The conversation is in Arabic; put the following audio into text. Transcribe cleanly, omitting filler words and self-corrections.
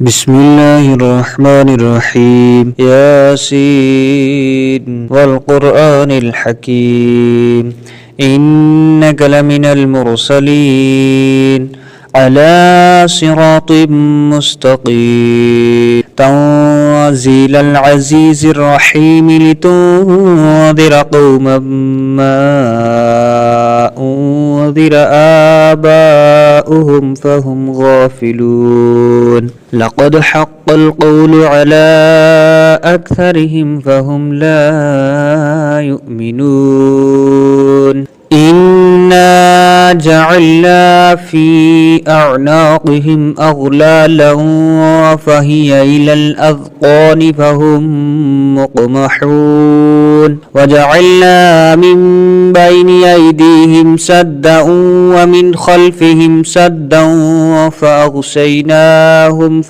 بسم الله الرحمن الرحيم ياسين والقرآن الحكيم إنك لمن المرسلين على صراط مستقيم تنزيل العزيز الرحيم لتنذر قوما ما أنذر آباؤهم فهم غافلون لقد حق القول على أكثرهم فهم لا يؤمنون إنا جعلنا في أعناقهم أغلالا فهي إلى الأذقان فهم مقمحون وجعلنا من بين أيديهم سدا ومن خلفهم سدا فأغشيناهم